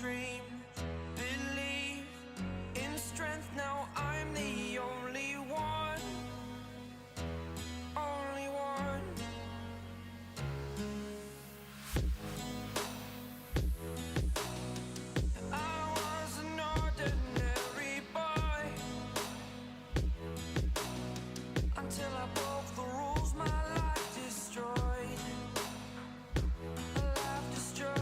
dream, believe in strength. Now I'm the only one, only one. I was an ordinary boy until I broke the rules. My life destroyed, life destroyed.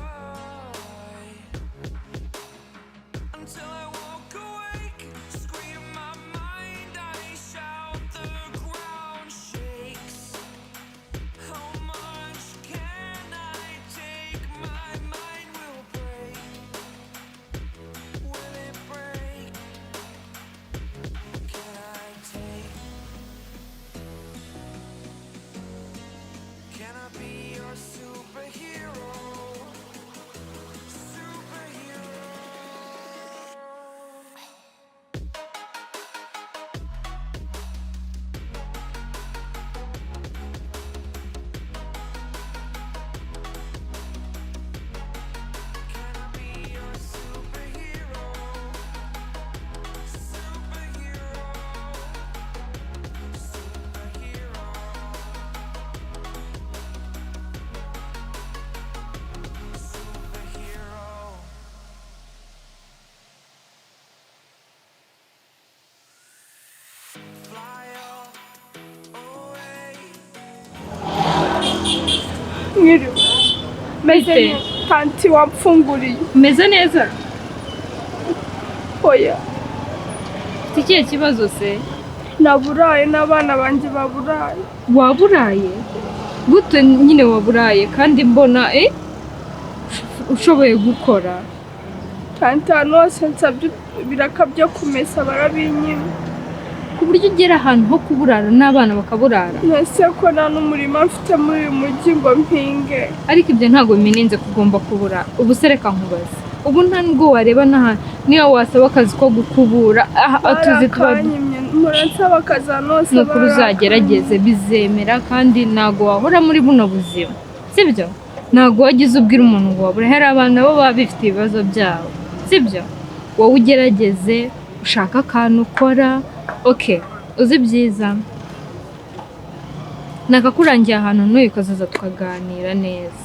Until I woke awake, scream my mind, I shout, the ground shakes. How much can I take? My mind will break. Will it break? Can I take? Can I be your superhero? Superhero. Can I be your superhero? Superhero. Superhero. Superhero. Fly away. Mwiriwe. Meze Bite? tanti wamfunguriye. umeze neza Oya. ufite ikihe kibazo se Naburaye n'abana banjye baburaye. waburaye gute nyine waburaye kandi mbona ushoboye gukora Tanti hano hose nsabye ibiraka byo kumesa barabinyima. ku buryo ugera ahantu ho kuburara n'abana bakaburara Nese ko nta n'umurima mfite muri uyu mujyi ngo mpinge. ariko ibyo ntabwo bimeninze ko ugomba kubura ubu se reka nkubaze ubu nta nubwo wareba n'ahantu niyo wasaba akazi ko gukubura tuzi tuba Barakanyimye, muransaba akazi hano hose ni ukuri uzagerageze bizemera kandi ntabwo wahora muri buno buzima sibyo ntabwo wagize ubwira umuntu ngo wabura hari abantu nabo baba bifite ibibazo byabo sibyo wowe ugerageze ushaka akantu ukora uzi byiza nakakurangiye ahantu n'uyu ukazaza tukaganira neza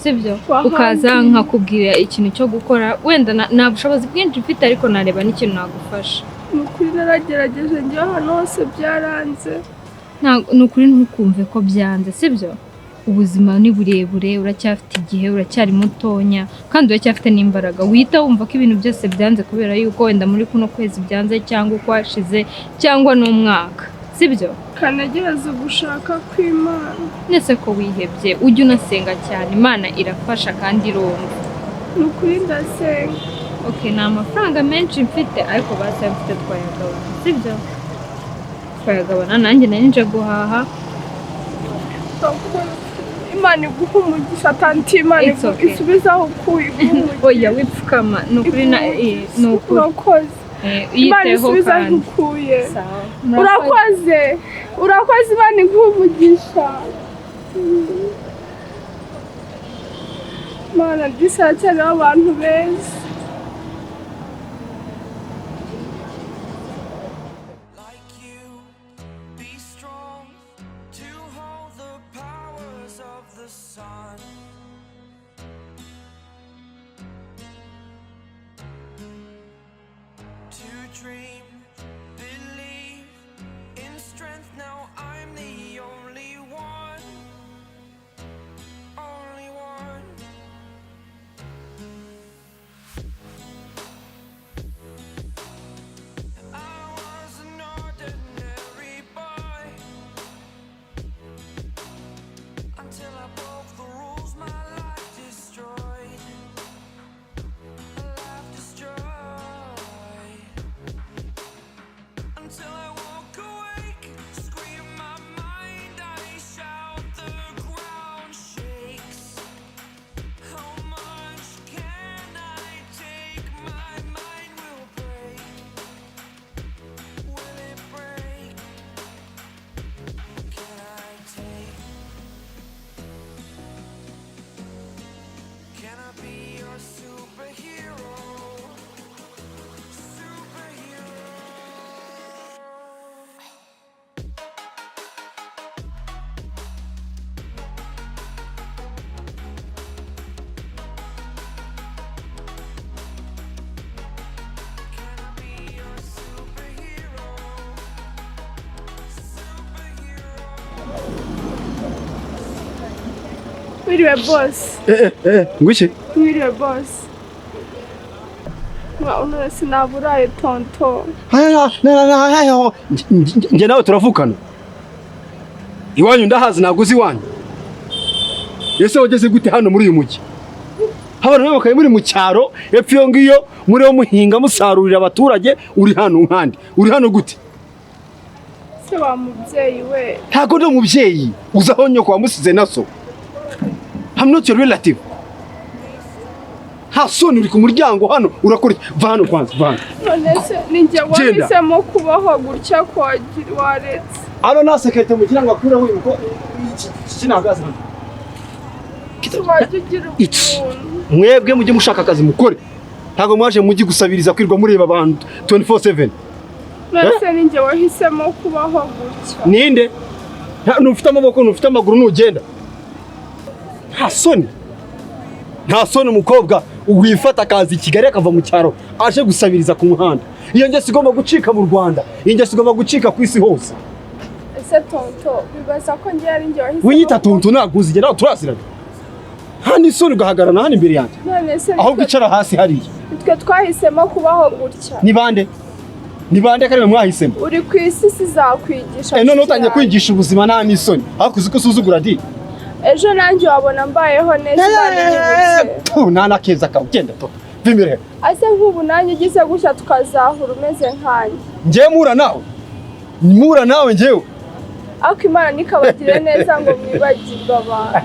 sibyo ukaza nkakubwira ikintu cyo gukora wenda nta bushobozi bwinshi mfite ariko nareba n'ikintu nagufasha Ni ukuri naragerageje njye ahantu hose byaranze. ni ukuri ntukumve ko byanze sibyo ubuzima ni burebure uracyafite igihe uracyari mutonya kandi uracyafite n'imbaraga wihita wumva ko ibintu byose byanze kubera yuko wenda muri kuno kwezi byanze cyangwa uko hashize cyangwa n'umwaka sibyo Kanagereza gushaka kw'Imana. nese ko wihebye ujye unasenga cyane Imana irafasha kandi irumva Ni ukuri ndasenga. nta mafaranga menshi mfite ariko basi mfite twayagabana sibyo twayagabana nanjye nari nje guhaha Imana iguha umugisha tanti Imana It's okay. isubiza aho ukuye oya wipfukama ni ukuri ni ukuri urakoze. Imana yiteho isubiza aho kandi ukuye. sawa Urakoze Imana iguha umugisha. Imana dusakira abantu beza. Like you, be strong to hold the powers of the sun. To dream, believe in strength. Now I'm the only one, only one. I was an ordinary boy until I broke the rules. My life destroyed, life destroyed. Wiriwe boss. Ngwiki? Wiriwe boss. Wa sinaburaye tonto. Nge nawe turavukana. Iwanyu ndahazi naguzi iwanyu. Ese wageze gute hano muri uyu mujyi? Habana nawe bakaye muri mu cyaro, epfo yo ngiyo muri wo muhinga musarurira abaturage uri hano nkandi. Uri hano gute? Se wa mubyeyi we. Ntago ndo mubyeyi, uzaho nyoko wamusize naso. I'm not your relative. Hasoni uri ku muryango hano urakora va hano kwanza va. None se ninjye wahisemo kubaho gutya kwagira waretse. Alo na sekete mugira ngo akure ho yuko kinagaza. Mwebwe mujye mushaka akazi mukore. Ntago mwaje mujyi gusabiriza kwirwa mureba abantu 24/7. Nase ninjye wahisemo kubaho gutya. Ninde? Nufite amaboko nufite amaguru nugenda. Nta soni umukobwa wifata akazi Kigali akava mu cyaro aje gusabiriza ku muhanda. Iyo nge sigomba gucika mu Rwanda, iyo nge sigomba gucika ku isi hose. Ese tonto bibaza ko ngiye ari ngiye wahisemo. Wiyita tonto naguzi gera turasirana. Hani soni gahagarana hano imbere yanjye. None se aho bicara hasi hariya. Twe twahisemo kubaho gutya. Ni bande? Ni bande kare mwahisemo? Uri ku isi sizakwigisha. None utangiye kwigisha ubuzima nta n'isoni. Hakuzi ko suzugura di. Ejo nanjye wabona mbayeho neza nanyibutse. Nana keza ka ugenda to. Vimire. Ase nk'ubu nanjye ugize gutya tukazahura umeze nkanjye. Ngiye mura nawe ngewe. Ako Imana nikabagire neza ngo mwibagirwe abantu.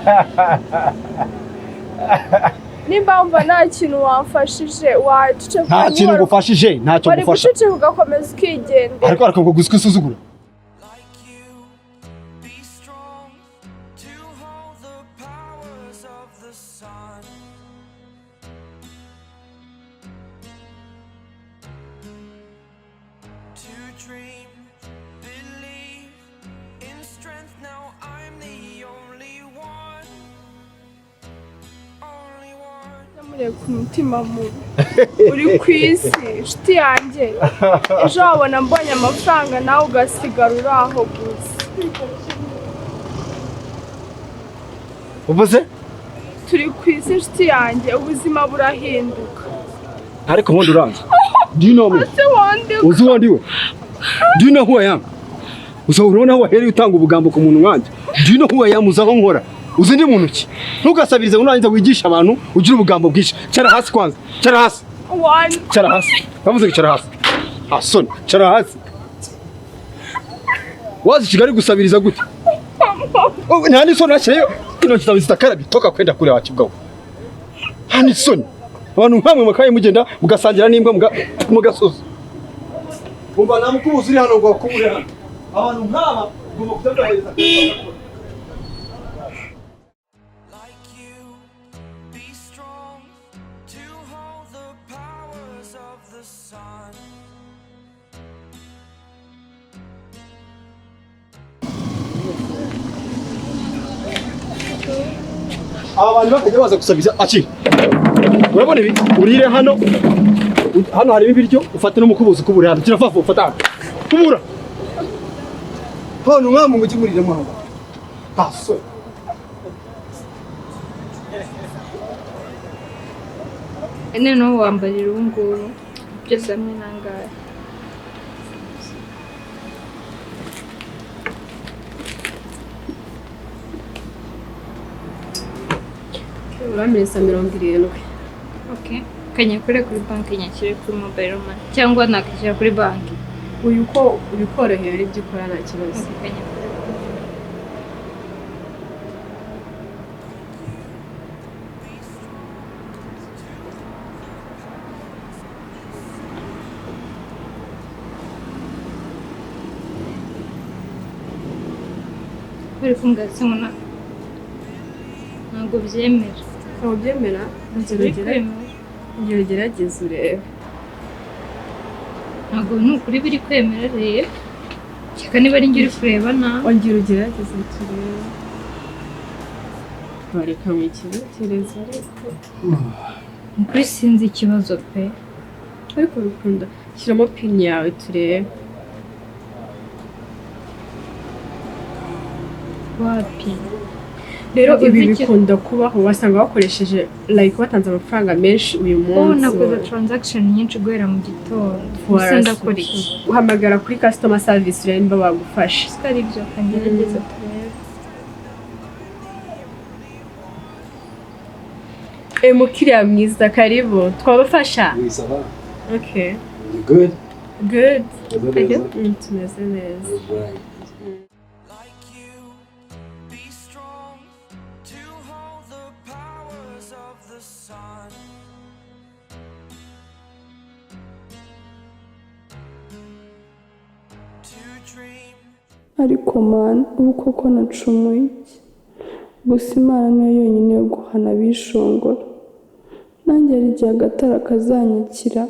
Nimba wumva nta kintu wamfashije wacuce ku nta kintu ngufashije ntacyo ngufasha. Wari gucuce ugakomeza ukigendera. Ariko ngo guswe suzugura. Ku mutima mubi uri ku isi inshuti yanjye ejo wabona mbonye amafaranga nawe ugasigara uri aho gusa. Uvuze? Turi ku isi inshuti yanjye ubuzima burahinduka. Ariko ubundi uranze. Do you know me? Uzi uwo ndiwe? Do you know who I am? Uzabona aho wahereye utanga ubugambo ku muntu wanjye. Do you know who I am? Uzaho nkora. Uzi ndi muntu ki? Ntugasabirize ngo nanjye wigisha abantu ugira ubugambo bwinshi. Cara hasi kwanza. Cara hasi. Cara hasi. Bavuze ko cara hasi. Hasoni. Cara hasi. Wazi Kigali gusabiriza gute? Nani soni nashireyo. Ino kitabu zitakarabi toka kwenda kule wakibwaho. Hani soni. Abantu nkamwe makaye mugenda mugasangira n'imbwa mugasoza. Umva namukubuza uri hano ngo akubure hano. Abantu nkaba ngomba kutabahereza. Abantu bakajya baza gusabiriza akiri. Urabona ibi urire hano hari ibiryo ufate no mukubuza kubura hano kirafafu ufata kubura hano nkamu ngo kimurire mu hano aso no wambarira ubunguru byose hamwe nangaye. Uramiresa 70. Okay. Kanyakure kuri banki nyakire kuri mobile money cyangwa nakishyira kuri banki. Uyu ko ubikorohera ari byo ukora nta kibazo. Bari fungaze muna. Ntabwo byemera. Ntabwo byemera? Ngero gerageza urebe. Ntabwo nukuri biri kwemera rero. Cyeka niba ari ngiri kureba nawe. Ongera ugerageze turebe. Bareka mwikireza ariko. Nukuri sinzi ikibazo pe. Ariko bikunda. Shyiramo pin yawe turebe. wapi rero Nakoze ibi iki? bikunda kubaho wasanga bakoresheje like batanze amafaranga menshi uyu munsi nakoze transaction nyinshi guhera mu gitondo gusa Warasi. ndakora iki uhamagara kuri customer service rero nimba bagufasha siko ari byo kangerageza turebe mukiriya mwiza karibu twabafasha Oui, ça va. okay You good? good Tumeze neza. tumeze neza like you. Be strong to hold the powers of the sun. To dream. ariko mana ubu koko nacumuye iki gusa imana niyo yonyine yo guhana abishongora nanjye hari igihe agatara kazanyakira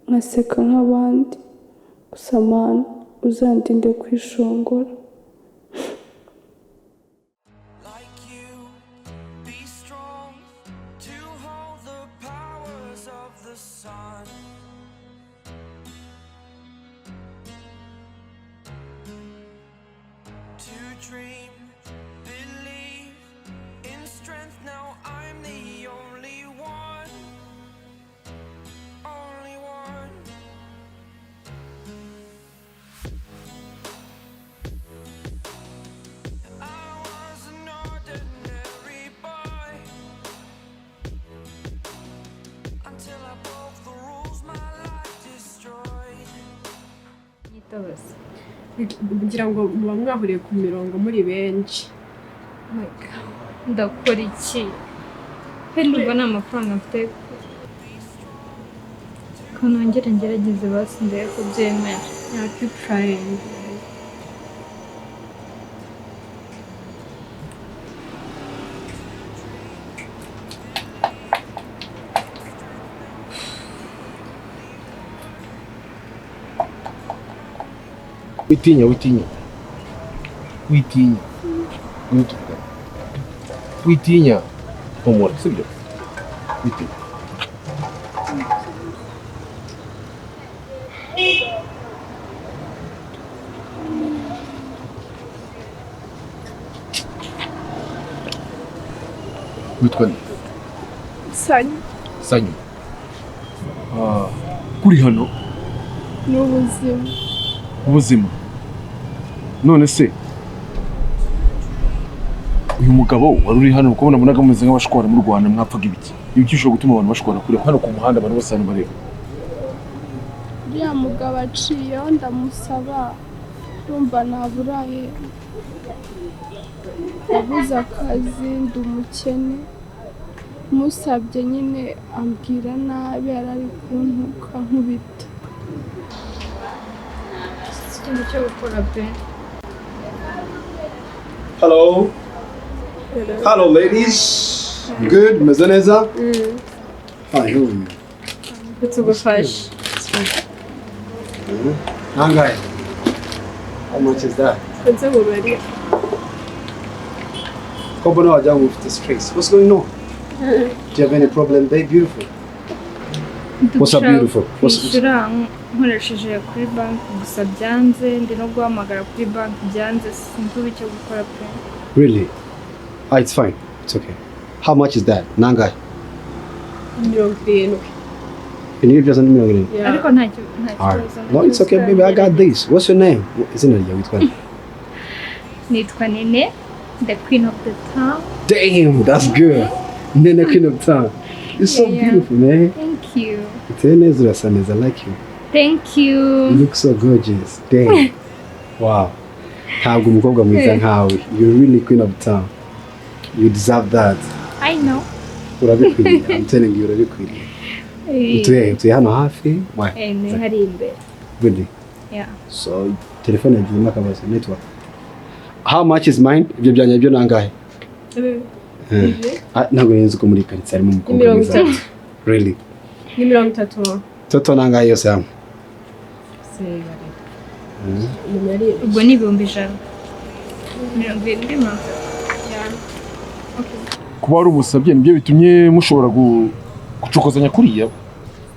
nkaseka nk'abandi gusa mana uzandinde kwishongora Like you, be strong to hold the powers of the sun. To dream, believe in strength. Now I'm the only one, only one. I was an ordinary boy until I broke the rules my life destroyed. yitobose kugira ngo muba mwahuriye ku mirongo muri benshi ndakora iki pe ndumva nta mafaranga mfite ko nongere ngerageze basi ndebe ko byemera yeah keep trying Witinya, witinya. Witinya. Witinya. Humura, sibyo? Witinya. Witwa nde? sanya Sanyu. Kuri hano n'ubuzima ubuzima. None se uyu mugabo wari uri hano ukabona munaga mumeze nk'abashwara mu Rwanda mwapfaga ibiki? Ibiki bishobora gutuma abantu bashwara kure hano ku muhanda abantu bose hano bareba. uriya mugabo aciyeho ndamusaba urumva ntaburaye yabuze akazi ndi umukene musabye nyine ambwira nabi yari ari kuntuka nkubita ikintu cyo gukora pe Hello. Hello ladies. You good? Meze neza? Hi, who are you? tugufasha Nangahe? How much is that? kunze mubari Kobo no ajya ufite stress. What's going on? Do you have any problem, babe? Beautiful. What's up, beautiful? kwishyura nkoresheje kuri banki gusa byanze ndi no guhamagara kuri banki byanze sinzi icyo gukora pe Really? Ah, it's fine. It's okay. How much is that? Nangahe? 70 Can you give us a million? yeah ariko nta Alright. kibazo No, it's okay, baby. I got this. What's your name? Isn't it your nitwa Nene the queen of the town. Damn, that's good. Nene Queen of Town. You're so Yeah. beautiful, man. Thank you. Tenezra Sanez, I like you. Thank You you. look so gorgeous. Damn. Wow. Ntabwo umukobwa mwiza nkawe. You're really Queen of Town. You deserve that. I know. Urabikwiriye. I'm telling you, urabikwiriye. Utuye hano hafi? Why? Ni hari imbere. Really? Yeah. So, telefone yagiyemo akabazo, network. How much is mine? Ibyo byanya byo nangahe? Ntabwo nzi ko muri karitsiye harimo umukobwa mwiza. Really? ni 30 Toto nangahe yose hamwe? Ubwo ni 100. 70. Kuba wari umusabye nibyo bitumye mushobora gucokozanya kuriya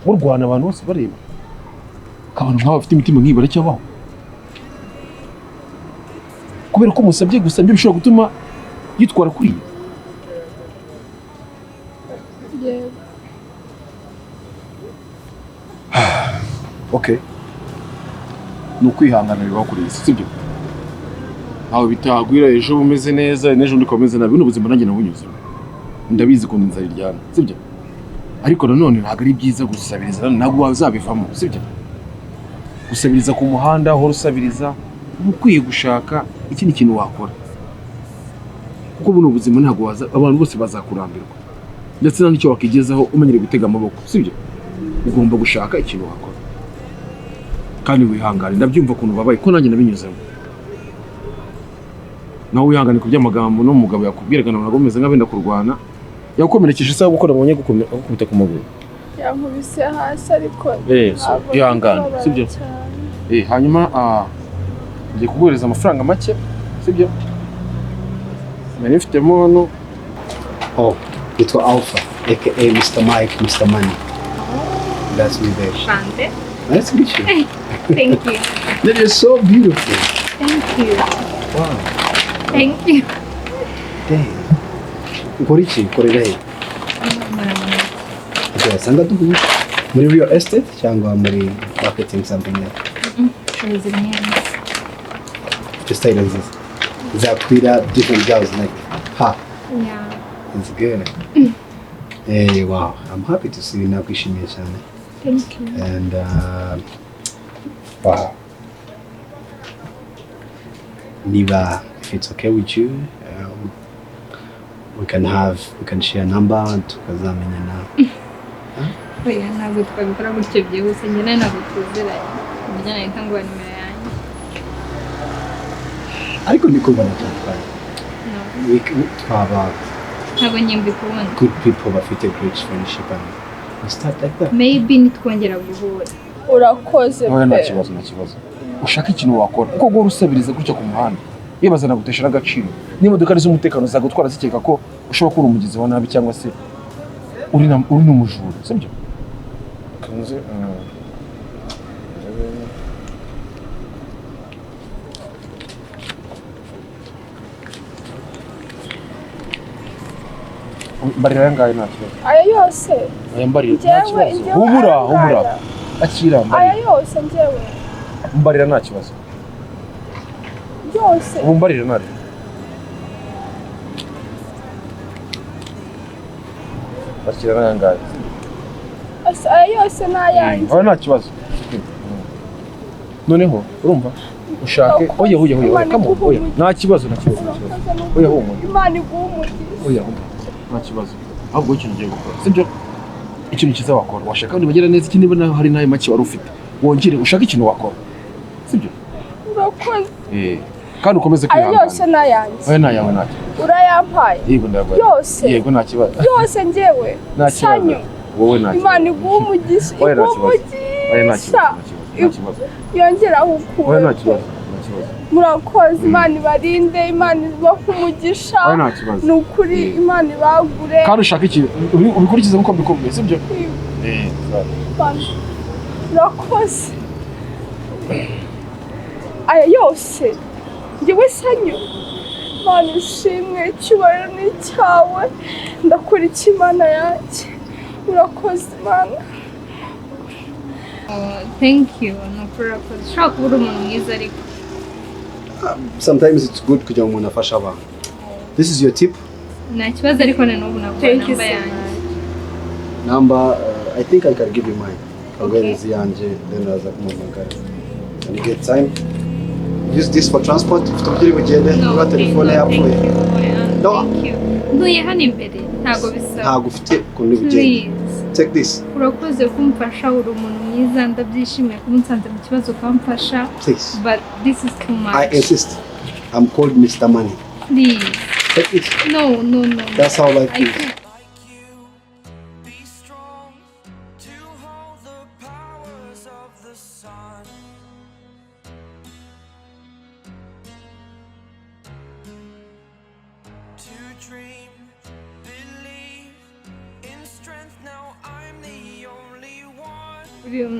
murwana abantu bose bareba. Abantu nk'aba bafite imitima nk'iyi baracyabaho. kubera ko musabye gusa nibyo bishobora gutuma yitwara kuriya. yego. Okay. Ni ukwihangana bibaho kuri isi, sibyo? Aho bitagwira ejo umeze neza n'ejo ndi komeze nabi, buno buzima nanjye nabunyuze. Ndabizi ko nzari ryana, sibyo? Ariko nanone ntabwo ari byiza gusabiriza, ntabwo wazabivamo, sibyo? Gusabiriza ku muhanda, aho usabiriza, ukwiye gushaka ikindi kintu wakora. Kuko buno buzima ntabwo abantu bose bazakurambirwa. Ndetse n'icyo wakigezaho umenyere gutega amaboko, sibyo? Ugomba gushaka ikintu wakora. Kandi wihangane, ndabyumva kuntu babaye ko nanjye nabinyuzemo. Nawe wihangane ku by'amagambo no mugabo yakubwiraga ntabwo umeze nk'abenda kurwana. Yagukomerekeje isaha gukora mu nyego gukubita ku maguru. Yankubise hasi ariko ihangane, sibyo? Hanyuma ngiye kuguhereza amafaranga make, sibyo? Nari mfitemo hano. Oh, yitwa Alpha, aka Mr. Mike, Mr. Money. That's me there. Shante. Nice to meet you. Thank you. That is so beautiful. Thank you. Wow. Thank you. Dang. Ukora iki? Ukorera he? Wasanga duhuye muri real estate cyangwa muri marketing something like the style is this. Zakwira different girls like ha. Yeah. It's good. Hey, wow. I'm happy to see you nakwishimiye cyane. Thank you. And wow. Niba, if it's okay with you, we can share number tukazamenyana. Oya ntabwo twabikora gutyo byihuse njye nawe ntabwo tuziranye njye nahita nguha nimero yanjye. Ariko niko mbona cyane. Twaba ntabwo njye mbikubona. Good people bafite great friendship and we start like that. Maybe nitwongera guhura. Urakoze pe. Nta kibazo. Ushaka ikintu wakora. Uko gora usabiriza gutya ku muhanda. Yebaza nagutesha n'agaciro. N'imodoka z'umutekano zagutwara zikeka ko ushobora kuri umugizi wa nabi cyangwa se uri n'umujura, sibyo? Kanze mbarira yangaye nta kibazo. Aya yose. Aya mbarira nta kibazo. Humura. Akira mbarira. Aya yose njyewe. Mbarira nta kibazo. Yose. Mbarira nari. Akira yangaye. Aya yose n'ayanjye. Nta kibazo. Noneho urumva ushake oya kamo oya nta kibazo oya humura Imana igumugisha oya nta kibazo ahubwo ikintu ugiye gukora sibyo ikintu cyiza wakora washaka nibagera neza iki niba naho hari nayo make wari ufite wongere ushaka ikintu wakora sibyo urakoze kandi ukomeze kwihangana aya yose n'ayanjye oya nayawe nta urayampaye yego ndayaguha yose yego nta kibazo yose njyewe nta kibazo wowe nta kibazo Imana igumugisha nta kibazo yongeraho ukura murakoze Imana ibarinde Imana ibahe umugisha ni ukuri Imana ibagure kandi ushaka iki ubikurikize nk'uko mbikubwiye sibyo murakoze aya yose njyewe sanyu Imana ishimwe icyubahiro ni icyawe ndakora iki Imana yanjye murakoze Imana. Thank you. No problem. Sometimes it's good kugira umuntu afasha abantu. This is your tip. Nta kibazo ariko n'ubu nabwo Number I think I can give you mine. Kagwezi yanje then aza kumugara. Can you get time? Use this for transport. Tutubwire bugende kuba telefone yapfuye. No. Ntuye hano imbere ntago bisa. Ntago ufite kundi bugende. Take this. Urakoze kumfasha uri umuntu mwiza ndabyishimiye kumunsanze mu kibazo kamfasha. Please. But this is too much. I insist. I'm called Mr. Money. Please. Take it. No. That's how life is.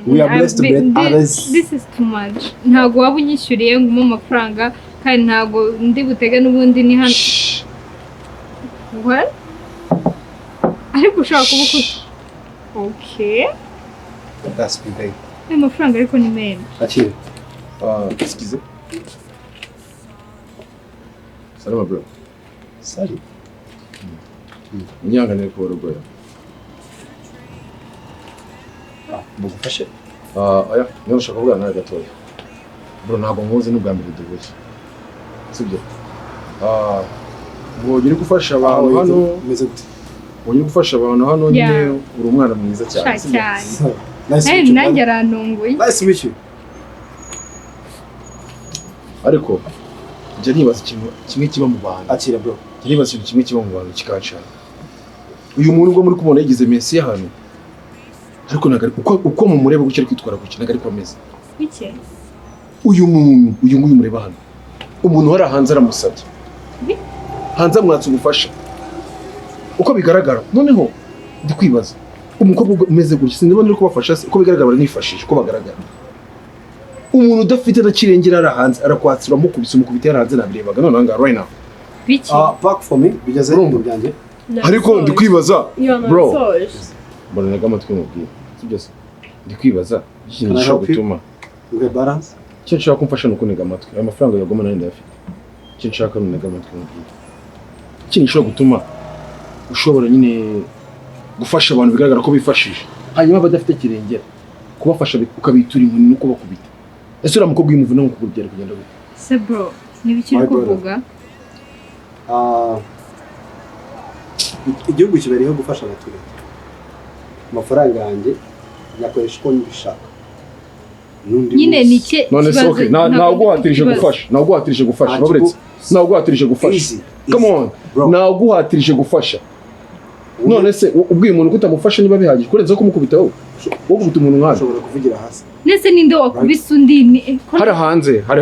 We are blessed to get others. This is too much. Ntago waba unyishyuriye ngo amafaranga kandi ntago ndi butege n'ubundi ni hano. What? Ariko ushaka kuba ukuta. Okay. That's me, babe. Amafaranga ariko ni menshi. Akiri. Excuse. Salama bro. Sali. Unyanganire ko rogoya. Mugufashe. Oya, niba ushaka kuvuga nawe gatoya. Bro ntabwo nkuzi n'ubwa mbere duhuye. Sibyo? Wongeye gufasha abantu hano. Meze gute? Wongeye gufasha abantu hano nyine uri umwana mwiza cyane. Cyane. Nice. Nanjye arantunguye. Nice to meet you. Ariko njye nibaza ikintu kimwe kiba mu bantu. Akira bro. Njye nibaza ikintu kimwe kiba mu bantu kikancana. Uyu muntu ubwo muri kubona yagize Messi hano. Ariko nagari uko mu mureba gucyo kwitwara gucyo nagari kwameze. Bike. Uyu nguyu mureba hano. Umuntu wari hanze aramusabye. Hanze amwatse ubufasha. Uko bigaragara noneho ndi kwibaza umukobwa umeze gutya sindabona ari kubafasha uko bigaragara baranifashije uko bagaragara. Umuntu udafite na kirengera ara hanze arakwatsira mukubita hanze nabirebaga none anga right now. Bike. Back for me bigeze mu byanjye. Ariko ndi kwibaza bro. Bro. Mbona nagama twimubwira. Sibyo se. Ndi kwibaza ikintu gishobora gutuma Uge balance. icyo nshaka kumfasha nuko niga amatwi. Amafaranga yagoma nari ndafite. Icyo nshaka niga amatwi mubwira. Ikintu gishobora gutuma ushobora nyine gufasha abantu bigaragara ko bifashije. Hanyuma badafite kirengera. Kubafasha ukabitura inkoni nuko bakubita. Ese ura mukobwa y'umuvuna nko kugera kugenda gute? Se bro, nibikiri kuvuga. Igihugu kibariho gufasha abaturage. Amafaranga yanjye nyakoresha uko nibishaka. Nyine nike none se okay naguhatirije gufasha baburetse naguhatirije gufasha come on naguhatirije gufasha none se ubwiye umuntu kutamufasha niba bihagije kurenza ko mukubita wowe gufite umuntu nk'aho ushobora kuvugira hasi nese ninde wakubise undi hari hanze hari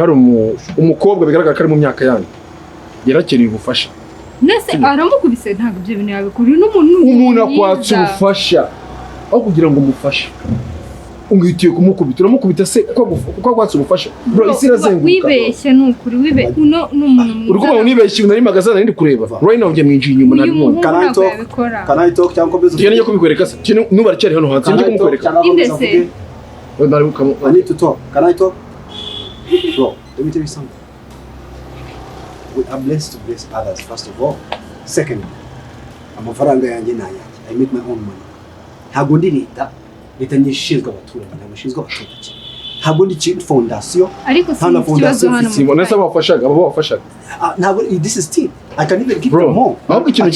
umukobwa bigaragara ko ari mu myaka yanyu yarakeneye ubufasha nese aramukubise ntabwo ibyo bintu yabikuriye umuntu akwatsa ubufasha aho kugira ngo umufashe ungitiye kumukubita uramukubita se uko akwatsa ubufasha bro isi irazenguka wibeshye nukuri uno n'umuntu uriko unibeshye nari magazana ndi kureba right now ngiye mwinjiye inyuma nari mu Can I talk cyangwa mbezo Tugende kubikwereka se kino nuba cyari hano hanze ngiye kumukwereka indese I need to talk. Can I talk? Bro, let me tell you something. We are blessed to bless others, first of all. Second, amafaranga yanjye naya. I make my own money. Ntabwo ndi leta nyishinzwe abaturage, ntabwo abaturage. Ntabwo ndi chief fondation. Ariko si ikibazo hano. Simone se abafashaga Ntabwo this is still. I can even give them more. Ahubwo ikintu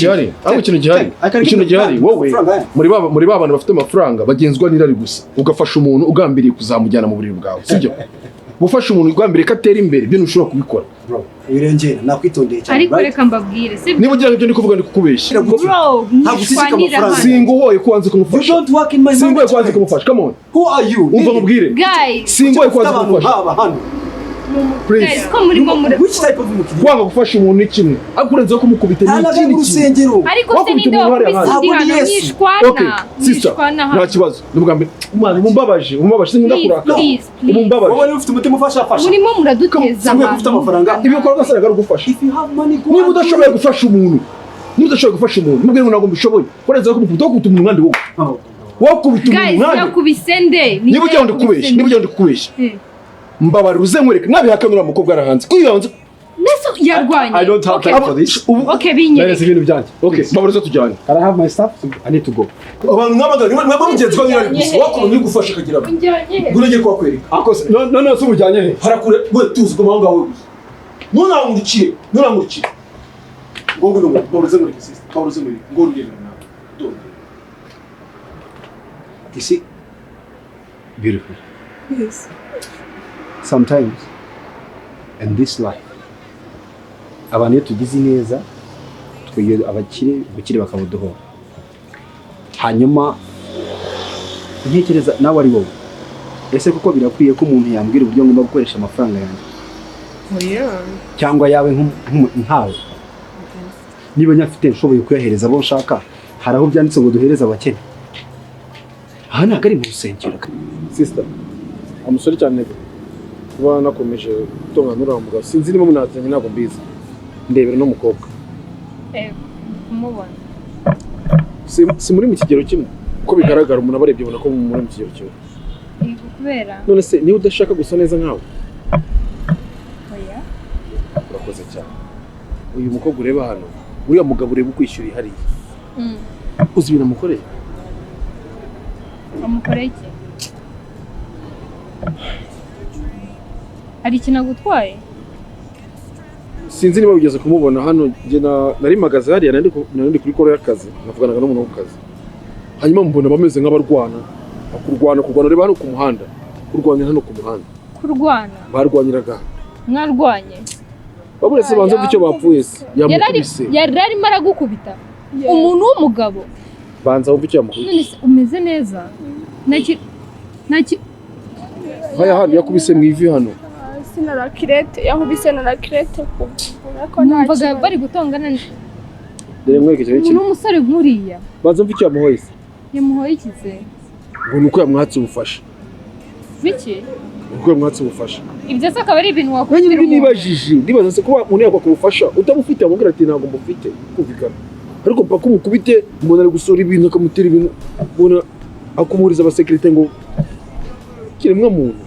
gihari wowe muri babana bafite amafaranga bagenzwa n'irari gusa ugafasha umuntu ugambiriye kuzamujyana mu buriri bwawe sibyo gufasha umuntu ugambiriye ko atera imbere byo ntushobora kubikora bro wirengera nakwitondeye cyane ariko reka mbabwire sibyo niba ugira ngo ndi kuvuga ndi kukubeshya bro singohoye kwanze kumufasha singohoye kwanze kumufasha come on who are you umva mubwire guys singohoye kwanze kumufasha guys ko muri which type of mukiri kwanga gufasha umuntu ni kimwe akurenzeho kumukubita n'ikindi rusengero ariko se ninde wakubise nishwana sister nta kibazo ndubwa mbere umwana umbabaje sinda kuraka umbabaje wowe ufite umutima ufasha murimo muraduteza abantu ufite amafaranga ibi bikorwa se nagara gufasha if you have money go niba udashoboye gufasha umuntu mubwire ngo ntabwo mbishoboye kurenzeho kumukubita umuntu mwandi wowe wakubita umuntu mwandi yakubise nde niba ujya ndikubeshya mbabarira uzengwereke nabihakanura mukobwa arahanze kuyibanze neso yarwanye I don't have time for this okay binyere nese ibintu byanje okay mbabarira tujyane can I have my stuff I need to go abantu nk'abagabo mwebwe mugenzi wanyu ari gusa wakuru ni gufasha kagira ngurege kwa kwereka akose no se mujyanye he harakure we tuzi ko mahanga we nunangurikiye ngo babuze muri sister babuze muri ngo ngende nawe you see beautiful Yes. Sometimes in this life abantu tugize neza twiye abakire bakabuduhora hanyuma ntekereza nawe ari wowe ese kuko birakwiye ko umuntu yambwira uburyo ngomba gukoresha amafaranga yanjye cyangwa yawe nkawe niba nyafite nshoboye kuyahereza abo nshaka hari aho byanditse ngo duhereze abakene aha ntabwo ari mu rusengero sister amusore cyane kuba nakomeje gutongana n'uriya mugabo sinzi niba munazanye ntabwo mbizi ndebera n'umukobwa kumubona si muri mu kigero kimwe uko bigaragara umuntu aba arebye ubona ko muri mu kigero kimwe kubera none se niba udashaka gusa neza nkawe oya urakoze cyane uyu mukobwa ureba hano uriya mugabo ureba ukwishyuriye hariya uzi ibintu amukoreye amukoreye iki hari ikintu agutwaye sinzi niba wigeze kumubona hano njye nari magaze hariya nari kuri koro y'akazi navuganaga n'umuntu wo ku kazi hanyuma mbona bameze nk'abarwana kurwana reba hano ku muhanda kurwanira hano ku muhanda kurwana barwanyiraga mwarwanye baburetse banza icyo bapfuye se yamukubise yari arimo aragukubita umuntu w'umugabo banza wumva icyo yamukubise none se umeze neza naki haya hano yakubise mu ivi hano sina rakirete yahubise na rakirete kuko numvaga bari gutongana dore mwereke cyane umuntu w'umusore nk'uriya banza wumva icyo yamuhoye se yamuhoye ikize ngo nuko yamwatse ubufasha biki nuko yamwatse ubufasha ibyo se akaba ari ibintu wakubwira nanjye nibajije ndibaza se kuba umuntu yakwaka ubufasha utamufite amubwira ati ntabwo mufite kumvikana ariko mpaka umukubite umuntu ari gusora ibintu akamutera ibintu ubona akumuhuriza abasekirite ngo kiremwa muntu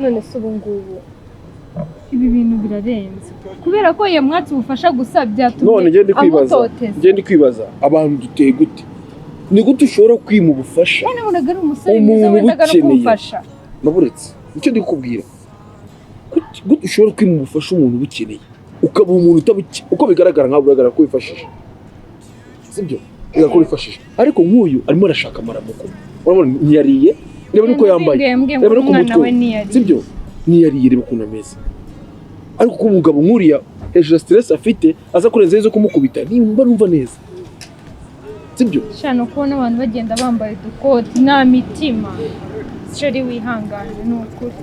none se ubu ngubu ibi bintu birarenze kubera ko yamwatse ubufasha gusa byatumye none ngende kwibaza abantu duteye gute ni gute ushobora kwima ubufasha nabonaga ari umusore mwiza wendaga no kumufasha naburetse nicyo ndi kukubwira gute ushobora kwima ubufasha umuntu ubukeneye ukaba umuntu uko bigaragara nkaho uragaragara ko wifashije sibyo bigaragara ko wifashije ariko nk'uyu arimo arashaka amaramuko urabona ntiyariye reba nuko yambaye reba nuko umutwe sibyo ntiyariye reba ukuntu ameze ariko ko umugabo nk'uriya hejuru stress afite aza kurenza zo kumukubita nimba numva neza sibyo cyane kubona abantu bagenda bambaye udukoti nta mitima sheri wihangane ni ukuri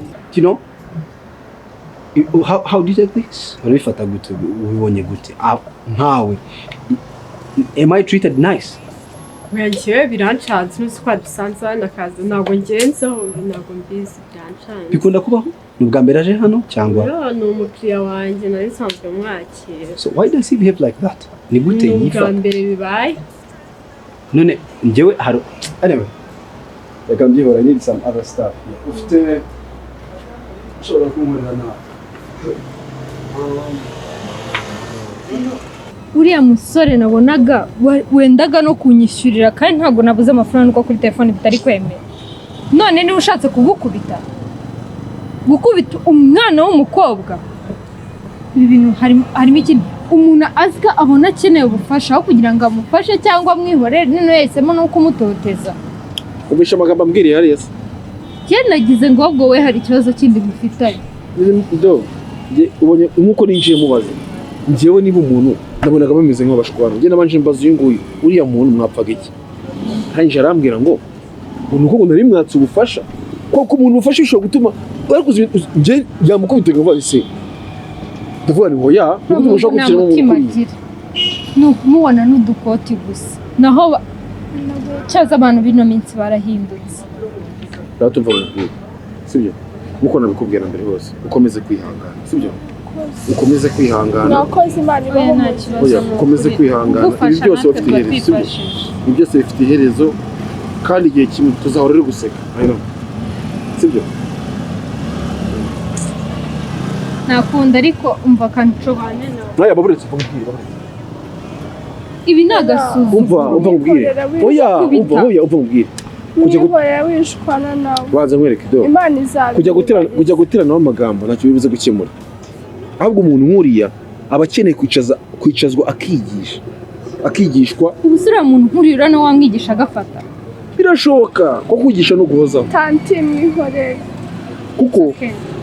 how did you take this urabifata gute ubibonye gute nkawe am I treated nice Ngiye birancanze n'uzi ko dusanze hano akazi ntabwo ngenzeho ntabwo mbizi byancanze bikunda kubaho ni ubwa mbere aje hano cyangwa ni umukiriya wanjye nari nsanzwe mwakira so why does he behave like that ni gute yifata ni ubwa mbere bibaye none njyewe anyway reka mbyihora need some other stuff ufite ushobora kumurira nawe uriya musore nabonaga wendaga no kunyishyurira kandi ntabwo nabuze amafaranga uko kuri telefone bitari kwemera none niba ushatse gukubita umwana w'umukobwa ibi bintu harimo ikintu umuntu azika abona akeneye ubufasha aho kugira ngo amufashe cyangwa amwihorere none yahisemo no kumutoteza ubisha amagambo ambwiriye hariya se njye nagize ngo ahubwo we hari ikibazo kindi mufitanye ubonye nk'uko ninjiye mubaza njyewe niba umuntu nabonaga bameze nk'abashwana njye nabanje mbaza uyu nguyu uriya muntu mwapfaga iki hanyuma arambwira ngo nuko ngo nari mwatse ubufasha kuko umuntu ufasha ushobora gutuma ariko njye yamukubita ngo vase ndavuga ni hoya nuko ushobora gukira mu mukuru ni ukumubona n'udukoti gusa naho cyaza abantu bino minsi barahindutse ndatumva ngo sibyo nkuko nabikubwira mbere hose ukomeze kwihangana sibyo ukomeze kwihangana nakoze imana ibaho nta kibazo ukomeze kwihangana ibi byose bifite iherezo ibi byose bifite iherezo kandi igihe kimwe tuzahora ari guseka sibyo nakunda ariko umva kanshobane nawe baburetse kumubwira ibi ni agasuzuguro umva nkubwire umva nkubwire kujya wishwana nawe baza nkwereke do imana izabi kujya guterana amagambo ntacyo bivuze gukemura ahubwo umuntu nk'uriya aba akeneye kwicazwa akigishwa ubusura muntu nk'uriya no wamwigisha agafata birashoboka ko kwigisha no guhozaho tanti mwihorere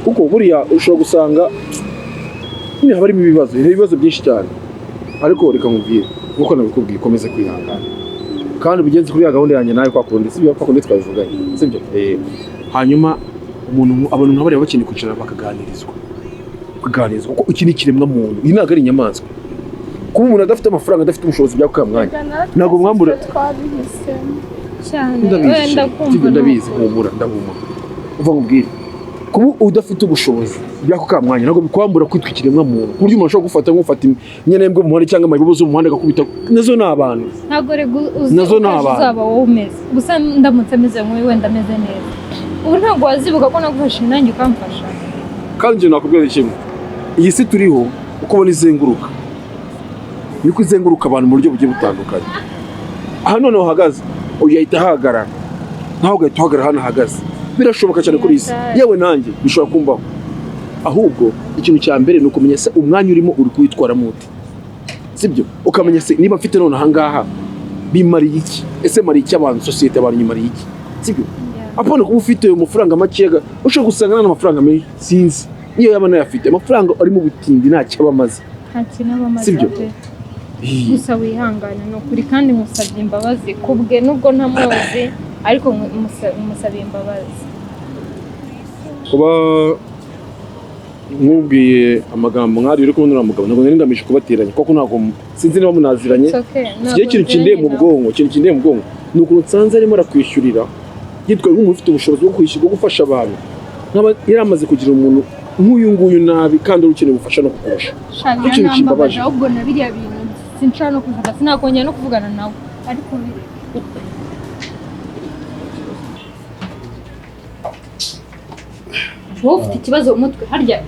kuko buriya ushobora gusanga nyine haba harimo ibibazo byinshi cyane ariko reka nkubwire nk'uko nabikubwiye ukomeze kwihangana kandi ubigenze kuri ya gahunda yanjye nawe kwa kundi sibyo kwa kundi twabivuganye sibyo hanyuma abantu nk'abo bari bakeneye kwicara bakaganirizwa kuko iki ni ikiremwa muntu iyi ntabwo ari inyamaswa kuba umuntu adafite amafaranga adafite ubushobozi bya kwa mwanya ntabwo mwambura cyane ndabizi kumva ndabizi humura ndahumura uva nkubwire kuba udafite ubushobozi byako kamwanya ntabwo bikwambura kwitwikiremwa muntu ku buryo umuntu ashobora gufata nk'ufata inyana mu muhanda cyangwa amabibo zo mu muhanda agakubita nazo ni abantu ntabwo rego uzaba wowe umeze gusa ndamutse ameze nk'uyu wenda ameze neza ubu ntabwo wazibuka ko nagufashe nanjye ukamfasha kandi njye nakubwira kimwe iyi si turiho uko ubona izenguruka niko izenguruka abantu mu buryo bugiye butandukanye aha none uhagaze uyahita ahagarara nawe ugahita uhagarara hano ahagaze birashoboka cyane kuri isi yewe nanjye bishobora kumbaho ahubwo ikintu cya mbere ni ukumenya se umwanya urimo uri kuwitwaramo ute sibyo ukamenya se niba mfite none ahangaha bimariye iki ese mariye iki abantu sosiyete abantu nyimariye iki sibyo apana kuba ufite amafaranga makega ushobora gusanga nta amafaranga menshi sinzi niyo yaba nayafite amafaranga ari mu butindi ntacyo aba amaze sibyo gusa wihangane ni ukuri kandi musabye imbabazi kubwe nubwo ntamuzi ariko musabye imbabazi kuba nkubwiye amagambo nk'ari uri kubona uriya mugabo ntabwo nari ngamije kubateranya kuko ntabwo sinzi niba munaziranye ikintu kindeye mu bwonko ni ukuntu nsanze arimo arakwishyurira yitwaye nk'umuntu ufite ubushobozi bwo kwishyura bwo gufasha abantu nkaba yari amaze kugira umuntu nk'uyu nguyu nabi kandi uri ukeneye ubufasha no kukurusha ikintu kimbabaje ahubwo na biriya bintu sinshaka no kuvuga sinakongera no kuvugana nawe ariko wowe ufite ikibazo mu mutwe harya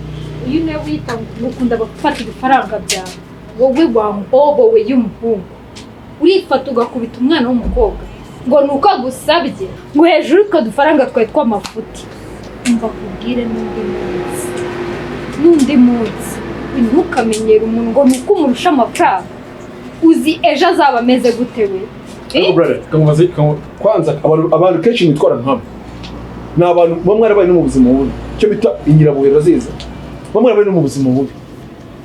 uyu niwe wita gukunda gufata ibifaranga byawe wowe wambobowe y'umuhungu urifata ugakubita umwana w'umukobwa ngo ni uko agusabye ngo hejuru utwo dufaranga twawe tw'amafuti umva kubwire n'undi munsi ntukamenyere umuntu ngo ni uko umurusha amafaranga uzi ejo azaba ameze gute we kwanza abantu kenshi nitwara nk'abo ni abantu bamwe barabaye no mu buzima bubi icyo bita inyirabuhera ziza bamwe barabaye no mu buzima bubi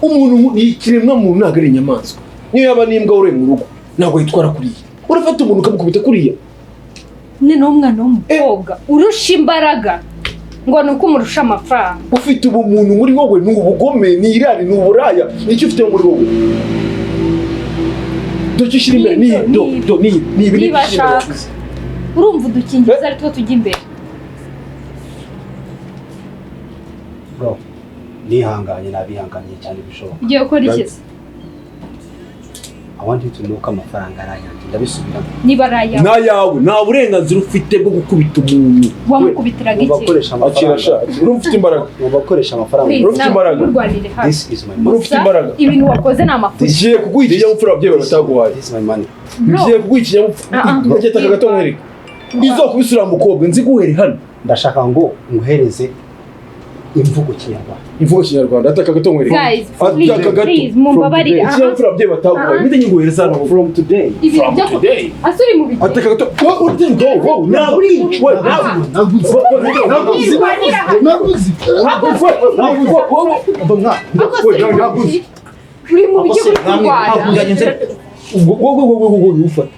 umuntu ni ikiremwa muntu ntabwo ari inyamaswa niyo yaba n'imbwa uri mu rugo ntabwo yitwara kuriya urafata umuntu ukamukubita kuriya noneho umwana w'umukobwa urusha imbaraga ngo ni uko umurusha amafaranga ufite ubumuntu muri wowe ni ubugome ni irari ni uburaya nicyo ufite muri wowe dore ushyira imbere ni ibi nibashaka urumva udukingirizo ari two tujya imbere bro nihanganye nabihanganiye cyane bishoboka ugiye gukora iki se I want you to know ko amafaranga arayanjye ndabisubiramo niba arayawe nayawe nta burenganzira ufite bwo gukubita umuntu wamukubitiraga iki ubakoresha amafaranga urumva ufite imbaraga ubakoresha amafaranga urufite imbaraga urwanire hano this is my money urufite imbaraga ibintu wakoze ni amafuti ngiye kuguha ikinyabupfura ababyeyi bataguhaye this is my money ngiye kuguha ikinyabupfura ngegeta gato nkwereke izokubisura mukobwa nzi guhere hano ndashaka ngo nguhereze imvugo kinyarwanda ataka gato nkwereke guys please mumbabarire ikinyabupfura ababyeyi bataguhaye mite nyiguhereza hano from today ibintu byo asuri mu bihe ataka gato go uri mu bihe kurwara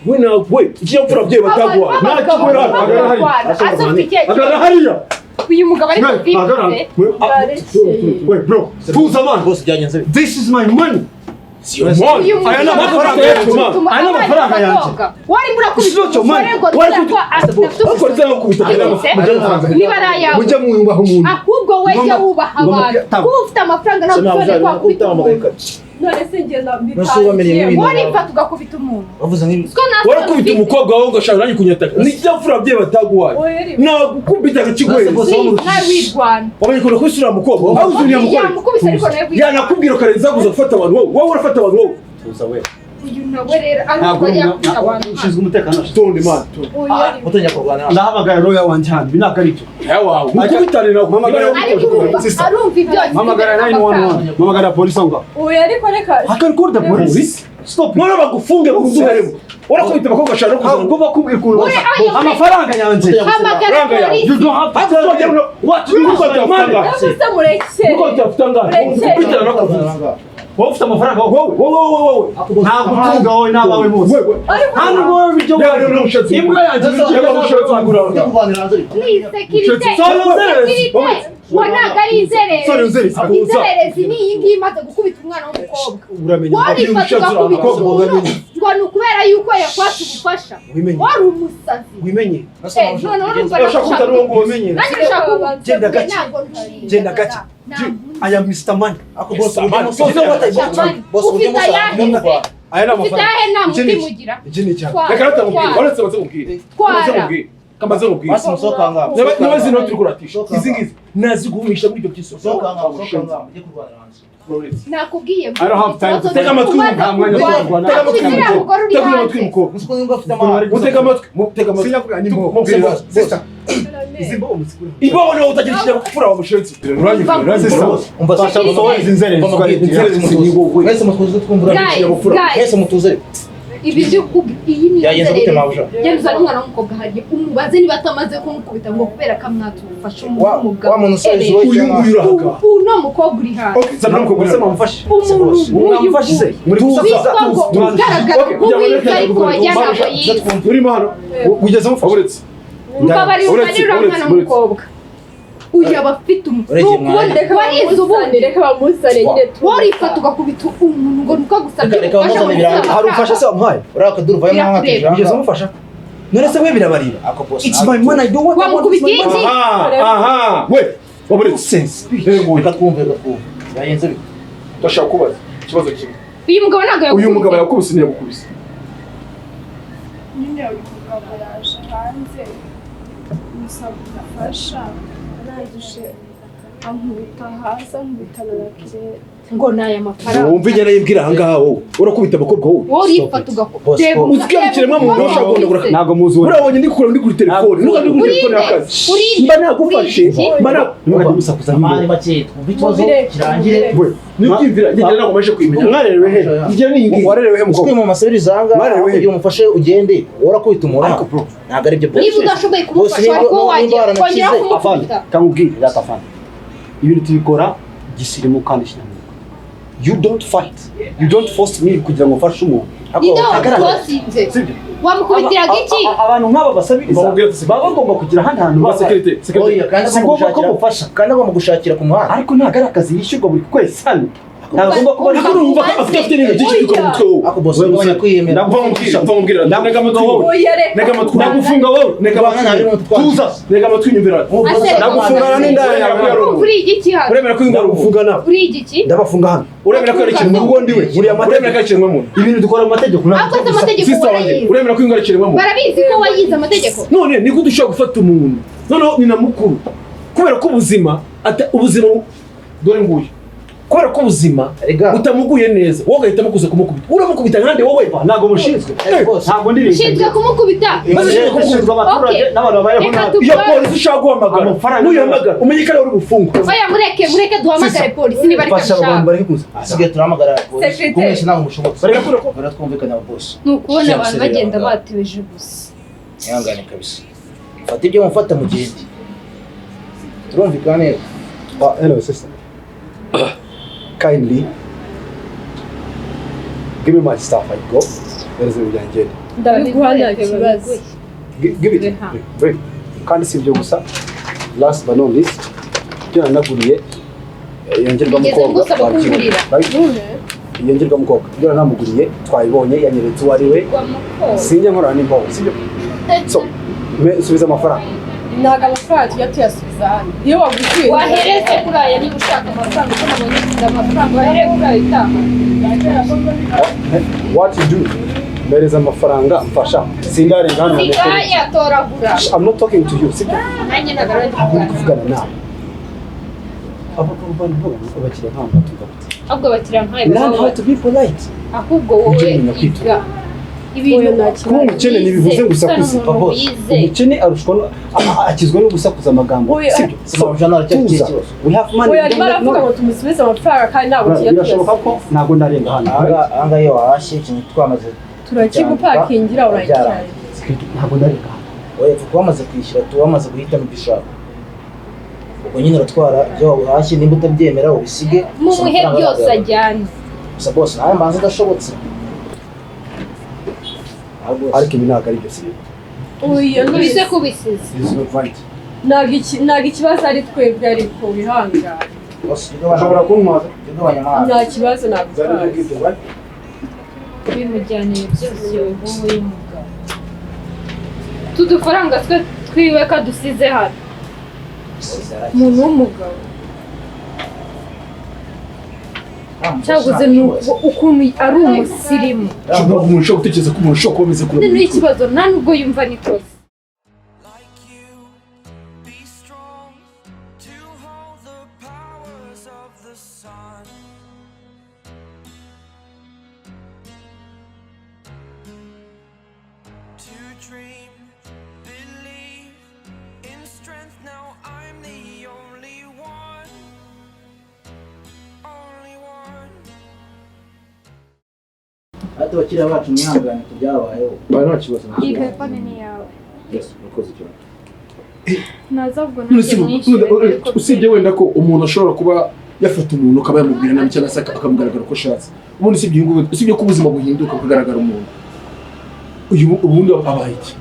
we nawe ikinyabupfura ababyeyi bataguhaye agarara hariya uyu mugabo ari kufite wait bro tuza man boss byagenze this is my money aya ni amafaranga yacu man aya ni amafaranga yanjye wari murakubita niba ari ayawe mujya mwubaha umuntu ahubwo wejye wubaha abantu kuba ufite amafaranga ntabwo ushobora kwakubita umuntu none se njye nabitagiye warifata ugakubita umuntu warakubita umukobwa wawe ugashaka nanjye kunyataka ni ikinyabupfura ababyeyi bataguhaye nagukubita agakiguhereza nawe wirwana wamenye ukuntu kwishyura mukobwa aho uzuriye mukobwa yanakubwira ukarenza kuza gufata abantu wowe urafata abantu wowe tuza we uyu nawe rero ariko yakubita abantu ushinzwe umutekano tonde man mutanya kurwana ndahamagara roya wanje hano binaka aricyo yawawe mukubitane na guhamagara arumva ibyo hamagara 911 hamagara polisi ngo uyu ariko reka I can call the police stop none bagufunge bakuduheremo urakubita abakobwa ashaka no kuzana ngo bakubwira ukuntu amafaranga yanjye hamagara polisi you don't have to what you got the money ndabuse mureke you got the tanga ukubitana no kuzana wowe ufite amafaranga wowe ntabwo utunga wowe n'abawe bose hano wowe bijyo imbwa yanjye wanaga ari inzererezi ni iyi ngiyi imaze gukubita umwana w'umukobwa warifata ugakubita umuntu ngo ni ukubera yuko yakwatse ubufasha wari umusazi wimenye genda gake aya Mr. Money aya ni amafaranga ikindi cyane reka natamubwira uretse batamubwira kamaze mubwira basi musokanga niba zino turi kuratisha izi ngizi nazigumisha muri ibyo by'isoko musokanga mujye kurwana hanze nakubwiye I don't have time to tega amatwi nta mwanya wo kurwana tega amatwi mukobwa musiko nimba afite amahari mutega amatwi sinavuga ni mo sister izimbo umusikuru ibo niwe utagira ikintu gufura wa mushenzi uranyumvira sister umva fasha usohora inzerere mwese mutuze twumvura ikintu gufura mwese mutuze ibi byo iyi ni yagenze gute mawuja James ari umwana w'umukobwa hariye umubaze niba atamaze kumukubita ngo kubera kamwatufasha umugabo wa muntu soje uyu nguyu urahaka uno mukobwa uri hano okay sana mukobwa uri mumfashe mwamfashe muri tugaragara nk'uwize ariko wajyana ngo yize urimo hano ugeze mufashe uretse mbabarira umwana w'umukobwa uyu aba afite warize ubundi reka bamusane nyine warifata ugakubita umuntu ngo nuko gusabye reka bamusane biranga hari umfasha se wamuhaye uraka duruva y'amahati ugeze umufasha none se we birabarira it's my money I don't want wamukubita iki aha we waburetse sense reka twumve yagenze bite ndashaka kubaza ikibazo kimwe uyu mugabo ntabwo uyu mugabo yakubise niyo gukubise nyine uyu mugabo yaje hanze musaba ubufasha arangije ankubita hasi ankubitana na kirere ngo ni aya mafaranga wumva igena yibwira aha ngaha wowe urakubita abakobwa wowe urifata ugakubita uzikiyamukiremo muntu ushaka kugura ntabwo muzi uriya wonyine ndi kuri telefone nuko ndi kuri telefone y'akazi mba nagufashe mba ntabwo musakuza amani make twumva ikibazo kirangire nibyimvira ngende ntabwo maje kwimenya mwarerewe he igihe ni ingi warerewe he mukobwa twe mu masabiriza hanga kugira umufashe ugende urakubita umuntu ntabwo ari byo niba udashoboye kumufasha ariko wagiye kongera kumukubita kamubwire ratafana ibintu tubikora gisirimu kandi kinamwe you don't fight you don't force me kugira ngo mfashe umuntu wasinze wamukubitiraga iki abantu nk'aba basabiriza baba bagomba kugira ahandi hantu ba security si ngombwa ko mufasha kandi agomba gushakira ku muhanda ariko ntabwo ari akazi yishyurwa buri kwezi hano ntagomba kuba ari hano urumva afite n'ibintu byinshi bikora mu mutwe wowe ako boss ugabanya kwiyemera ndamubwira nega amatwi wowe nega amatwi nagufunga wowe nega amatwi tuza nega amatwi nyumvira nagufungana n'indaya yawe uri igiki hano uremera ko ingoro ufunga nawe uri igiki ndabafunga hano uremera ko ari mu bundi we uremera ko ari mu ibintu dukora mu mategeko akoze amategeko warayize uremera ko ingoro ari mu barabizi ko wayize amategeko none niko dushobora gufata umuntu noneho ni na mukuru kubera ko ubuzima dore nguyu kubera ko ubuzima utamuguye neza wowe ugahitamo kuza kumukubita uramukubita nkande wowe ntabwo mushinzwe ntabwo ndi ushinzwe kumukubita bashinzwe abaturage n'abantu babayeho nabi iyo polisi ushaka guhamagara nuyihamagara umenye ko ari uri bufungwa oya mureke duhamagare polisi niba ari kashaka asigaye turahamagara polisi kumwese ntabwo mushobotse bari twumvikana abo boss ni ukubona abantu bagenda batebeje gusa ihangane kabisa fata ibyo mufata mu gihindi turumvikana neza anyway sister kindly give me my stuff I go there is a byanjye ndabiguhana kibazo give it wait kandi si ibyo gusa last but not least byo naguriye yongerwa mukobwa yongerwa mukobwa byo namuguriye twayibonye yanyeretse uwari we sinjye nkora n'imbaho sibyo so subiza amafaranga ntabwo amafaranga tujya tuyasubiza hano iyo wagushyuye wahereze kuri aya niba ushaka amafaranga uko nabonye ufite amafaranga wahereze kuri aya itaha what you do mpereza amafaranga mfasha sindarenga hano sigaya toragura I'm not talking to you sibyo nanjye nagaragaje ntabwo ndi kuvugana nawe abagabo bandi bakira nk'abantu batuga ahubwo bakira nkaye learn how to be polite ahubwo wowe iga kuba umukene ntibivuze gusakuza umukene arushwa akizwe no gusakuza amagambo sibyo we have money arimo aravuga ngo tumusubize amafaranga kandi ntabwo tujya birashoboka ko ntabwo ndarenga hano ahangaha iyo wahashye ikintu twamaze turakigupakingira urayijyana ntabwo ndarenga hano oya kuko wamaze kwishyura tuwamaze guhitamo ibyo ushaka ubwo nyine uratwara ibyo wahashye nimba utabyemera ubisige mu bihe byose ajyana gusa bose nawe mbanza udashobotse ariko ibi ntabwo ari byo si ubise kubisize ntabwo ikibazo ari twebwe ariko wihangane ushobora kuntwaza nta kibazo ntabwo bimujyanire byose wowe y'umugabo. Tudufaranga twiwe kadusize hano. Umuntu w'umugabo. Cyaguze ukuntu ari umusirimu. Ntabwo umuntu ushobora gutekereza ko umuntu ushobora kuba ameze kuri Ni ikibazo nta nubwo yumva nikoze. Ati bakiriya bacu mwihangane ku byabayeho. Nta kibazo. Iyi telefone ni yawe. Urakoze cyane. Nazabwo ntabwo usibye wenda ko umuntu ashobora kuba yafata umuntu akaba yamubwira nabi cyangwa se akamugaragara ko ashatse. Ubundi usibye ko ubuzima buhinduka akagaragara umuntu. Ubundi abaye iki?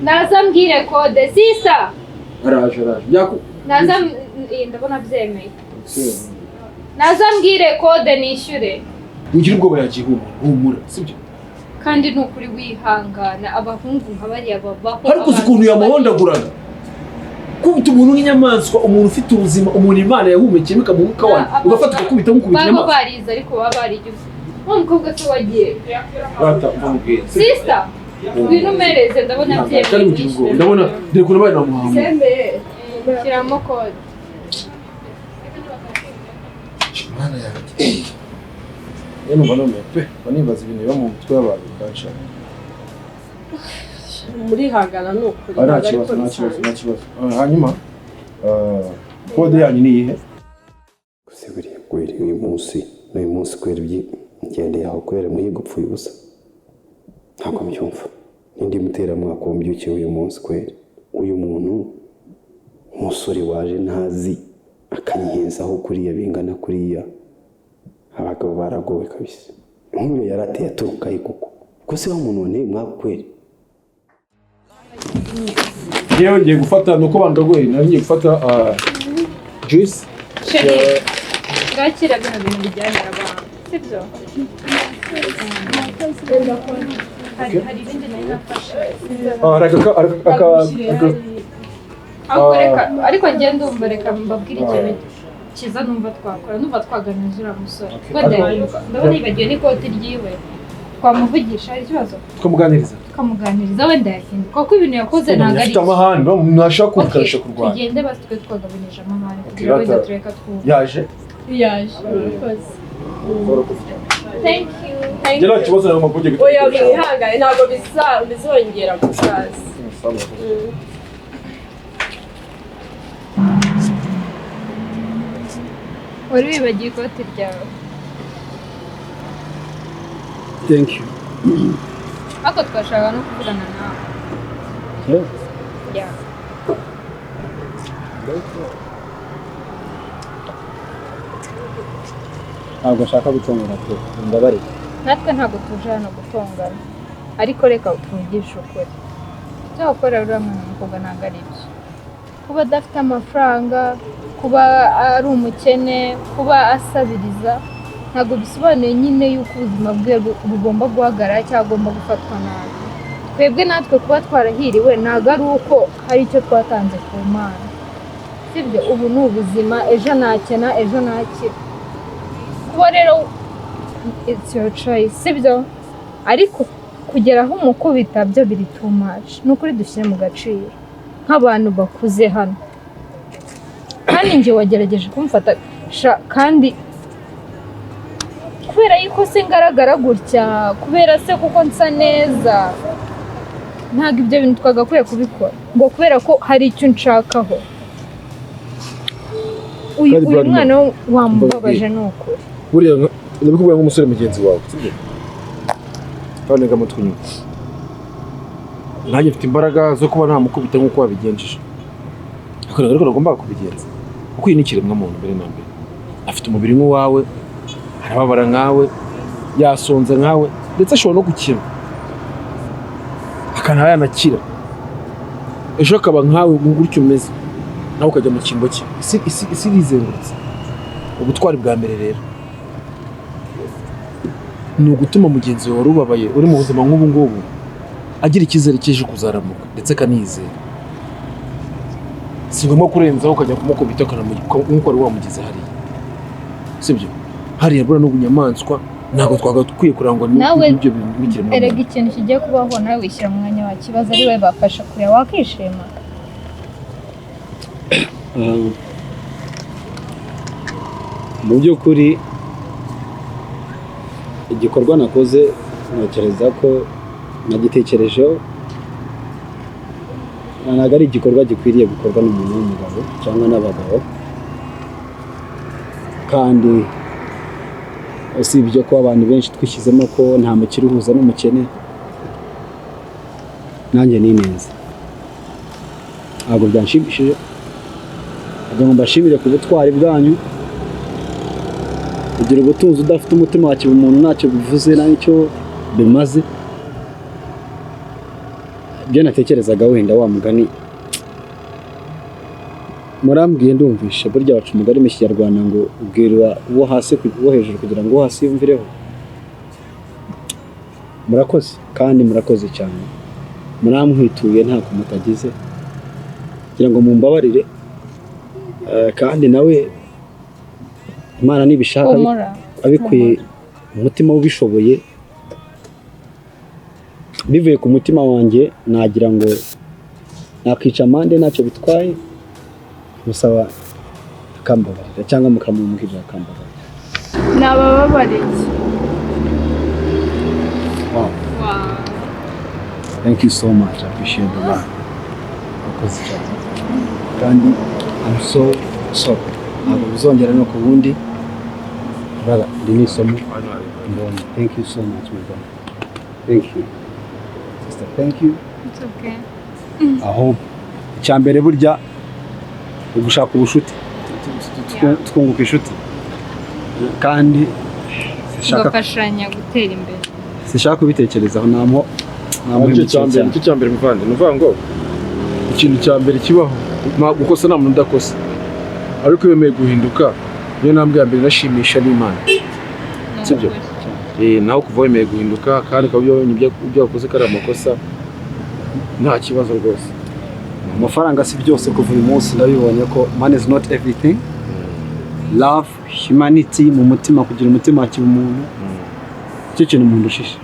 Naza mbwire kode sister. Araje. Naza ndabona byemeye. Naza mbwire kode nishyure. Ugira ubwoba yagiye humura, sibyo? Kandi nukuri wihangana abahungu nk'abariya babaho. Ariko ukuntu yamuhondaguraga. Kubita umuntu nk'inyamaswa, umuntu ufite ubuzima, umuntu Imana yahumekeye bikamuka wana. Ugafata ukubita nk'ukubita inyamaswa. Baba barize ariko baba barigize. Umukobwa se wagiye. Bata mvumubwira. Sister. Ngwino umereze ndabona byemeye. Kandi mugira ubwoba. Ndabona dore ko nabaye namuhamba. Sembeye. Shyiramo kode. Mana yanjye. Yeno mbona pe, banibaza ibintu biba mu mutwe w'abantu kanca. Muri hagana n'ukuri. Nta kibazo. Hanyuma kode yanyu ni iyihe? Gusa buriya kweri uyu munsi kweri ngendeye aho kweri muhigupfuye ubusa. Ntabwo mbyumva. Nindi mutera mwako mbyukiye uyu munsi kweri. Uyu muntu umusore waje ntazi akanyihezaho kuriya bingana kuriya. Abagabo baragowe kabisa. Nk'uyu yarateye aturuka kuko. Ko se wa muntu wone mwakweri. Yewe ngiye gufata nuko bandagoye ngiye gufata juice. Gakira bintu bijyanye n'abantu. Sibyo? Hari ibindi nari nafashe. Ariko njye ndumva reka mbabwire ikintu kiza numva twakora numva twaganiriza uriya musore. Ndabona yibagiwe n'ikoti ryiwe. Twamuvugisha hari ikibazo? Tukamuganiriza wenda yahinduka kuko ibintu yakoze ntabwo ari amahane mwashaka kumukasha kurwanya. Tugende basi twe twagabanyije amahane kugira wenda tureka twumva. Yaje. Thank you. Ngira kibazo na mapuje gito. Oya bihangane ntabwo bizongera gusaza. Wari wibagiye ikoti ryawe. Thank you. Ako twashaka no kuvugana nawe. Yeah. Ntabwo ashaka gutongana pe. Ndabari. Natwe ntabwo tuje hano gutongana. Ariko reka tuvugishe ukuri. Cyo gukora uriya mukobwa ntabwo ari byo. Kuba adafite amafaranga, kuba ari umukene, kuba asabiriza, ntabwo bisobanuye nyine yuko ubuzima bwe bugomba guhagarara cyangwa agomba gufatwa nabi. Twebwe natwe kuba twarahiriwe ntabwo ari uko hari icyo twatanze ku Mana. Sibyo, ubu ni ubuzima, ejo nakena, ejo nakira. Kuba rero it's your choice, sibyo? Ariko kugeraho umukubita byo biri too much. Nukuri dushyire mu gaciro nk'abantu bakuze hano. Kandi njye wagerageje kumfata kandi kubera yuko se ngaragara gutya, kubera se kuko nsa neza, ntabwo ibyo bintu twagakwiye kubikora ngo kubera ko hari icyo nshakaho. Uyu mwana wamubabaje ni ukuri. Buriya ndabikubwira nk'umusore mugenzi wawe, sibyo? Kandi ngamatwe nyuma. nanjye mfite imbaraga zo kuba namukubita nk'uko wabigenjeje ariko nagombaga kubigenza kuko iyi ni ikiremwamuntu mbere na mbere afite umubiri nk'uwawe arababara nkawe yasonze nkawe ndetse ashobora no gukira akanaba yanakira ejo akaba nkawe mu gutyo umeze nawe ukajya mu cyimbo cye isi irizengurutse ubutwari bwa mbere rero ni ugutuma mugenzi wawe ubabaye uri mu buzima nk'ubu ngubu agira icyizere cy'ejo kuzaramuka ndetse akanizera si ngombwa kurenzaho ukajya kumukubita nk'uko wari wamugeze hariya sibyo hariya buriya n'ubunyamaswa ntabwo twagakwiye kurangwa n'ibyo bintu bikiremwa erega ikintu kigiye kubaho nawe wishyira mu mwanya wa kibazo ari we bafasha kureba wakishima mu by'ukuri igikorwa nakoze ntekereza ko nagitekerejeho ntabwo ari igikorwa gikwiriye gukorwa n'umuntu w'umugabo cyangwa n'abagabo kandi usibye ko abantu benshi twishyizemo ko nta mukire uhuza n'umukene nanjye ni neza ntabwo byanshimishije kugira ngo mbashimire ku butwari bwanyu kugira ubutunzi udafite umutima wa kibumuntu ntacyo bivuze n'icyo bimaze ibyo natekerezaga wenda wa mugani murambwiye ndumvishe burya baca umugani mu kinyarwanda ngo ubwirwa uwo hasi uwo hejuru kugira ngo uwo hasi yumvireho murakoze kandi murakoze cyane muramwituye ntako mutagize kugira ngo mumbabarire kandi nawe Imana nibishaka abikuye umutima ubishoboye bivuye ku mutima wanjye nagira ngo nakwica amande ntacyo bitwaye musaba akambabarira cyangwa mukamubwirira akambabarira nabababariye wow thank you so much I appreciate the love wakoze cyane kandi I'm so sorry ntabwo bizongera no ku wundi brother ndi n'isomo mbonye thank you so much my brother thank you sister thank you it's okay aho icyambere burya ugushaka ubushuti twunguka inshuti kandi tugafashanya gutera imbere sishaka kubitekerezaho namo icyo cyambere muvande nuvuga ngo ikintu cyambere kibaho gukosa nta muntu udakosa ariko yemeye guhinduka niyo ntambwe ya mbere nashimisha n'Imana sibyo naho kuva wemeye guhinduka kandi ukaba ibyo wakoze ko ari amakosa nta kibazo rwose amafaranga si byose kuva uyu munsi ndabibonye ko money is not everything love humanity mu mutima kugira umutima wa kibumuntu cyo kintu umuntu ushishe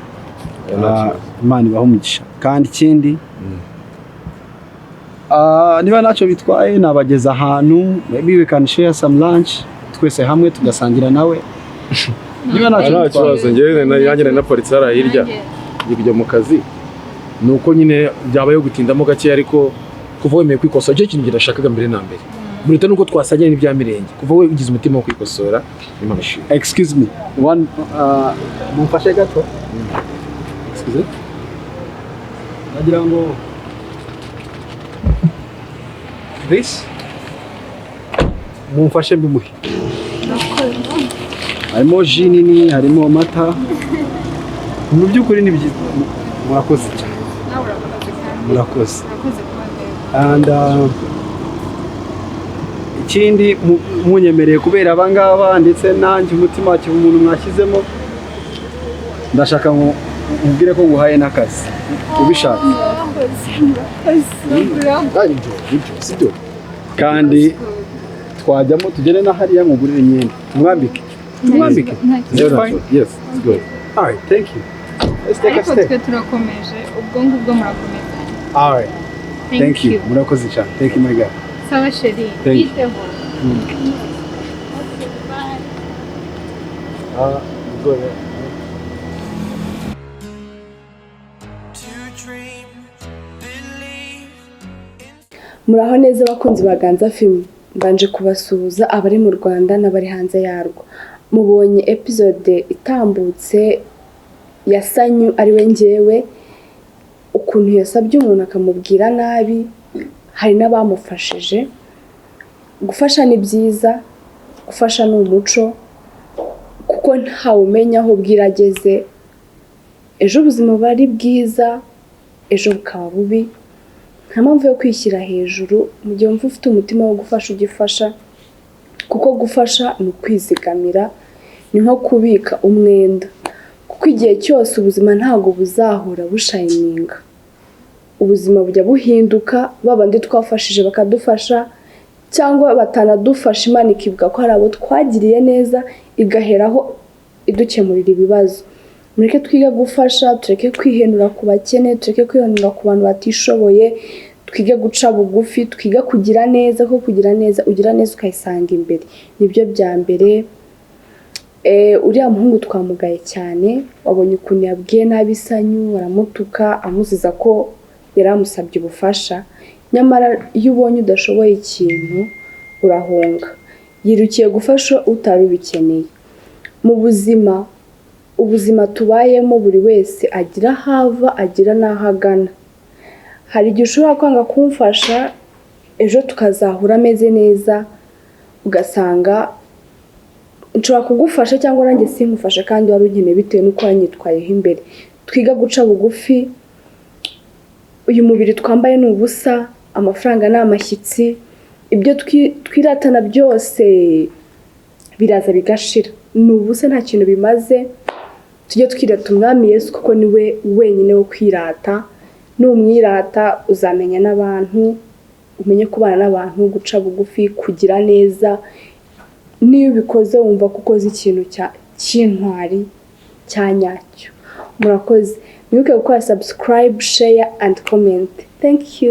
Imana ibaho umugisha kandi ikindi niba ntacyo bitwaye nabageza ahantu maybe we can share some lunch twese hamwe tugasangira nawe niba ntacyo kibazo njyewe nanjye na polisi hariya hirya ngiye kujya mu kazi ni uko nyine byabayeho gutindamo gake ariko kuva wemeye kwikosora icyo kintu ndashakaga mbere na mbere burita nuko twasangira n'ibya mirenge kuva we ugize umutima wo kwikosora Imana ishimwe excuse me one mumfashe gato excuse nagira ngo this mumfashe mbimuhe harimo ji nini harimo amata mu by'ukuri ni byiza murakoze cyane murakoze and ikindi munyemereye kubera abangaba ndetse nanjye umutima wacu umuntu mwashyizemo ndashaka ngo mubwire ko nguhaye n'akazi ubishaka kandi twajyamo tugere na hariya ngugurire imyenda tumwambike yes it's good all right thank you let's take a ariko step twe turakomeje ubwo ngubwo murakomeza all right thank you murakoze cyane thank you my god sawa sheri Thank you. yiteho good muraho neza abakunzi ba Ganza film mbanje kubasuhuza abari mu Rwanda n'abari hanze yarwo mubonye episode itambutse ya Sanyu ari we njyewe ukuntu yasabye umuntu akamubwira nabi, hari n'abamufashije. Gufasha ni byiza, gufasha ni umuco, kuko ntawe umenya aho bwirageze. Ejo ubuzima buba ari bwiza, ejo bukaba bubi. Nta mpamvu yo kwishyira hejuru mu gihe wumva ufite umutima wo gufasha ugifasha, kuko gufasha ni ukwizigamira, ni nko kubika umwenda, kuko igihe cyose ubuzima ntabwo buzahora bushayininga. Ubuzima bujya buhinduka, babandi twafashije bakadufasha, cyangwa batanadufasha Imana ikibuka ko hari abo twagiriye neza igaheraho idukemurira ibibazo. Mureke twige gufasha, tureke kwihenura ku bakene, tureke kwihenura ku bantu batishoboye, twige guca bugufi, twige kugira neza, ko kugira neza ugira neza ukayisanga imbere. Nibyo bya mbere. Uriya muhungu twamugaye cyane, wabonye ukuntu yabwiye nabi Sanyu, aramutuka amuziza ko yari amusabye ubufasha. Nyamara iyo ubonye udashoboye ikintu urahunga, yirukiye gufasha utari ubikeneye. Mu ubuzima tubayemo buri wese agira hava, agira n'aho agana. Hari igihe ushobora kwanga kumfasha, ejo tukazahura ameze neza, ugasanga nshobora kugufasha cyangwa nanjye sinkufasha kandi wari ukeneye bitewe n'uko wanyitwayeho imbere. Twiga guca bugufi. Uyu mubiri twambaye ni ubusa, amafaranga ni amashyitsi, ibyo twiratana byose biraza bigashira, ni ubusa, nta kintu bimaze. Tujye twirata umwami Yesu kuko niwe wenyine wo kwirata. Numwirata uzamenya n'abantu, umenye kubana n'abantu, guca bugufi, kugira neza. Niyo ubikoze wumva ko ukoze ikintu cy'intwari cya nyacyo. Murakoze. Mwibuke gukora subscribe, share and comment. Thank you.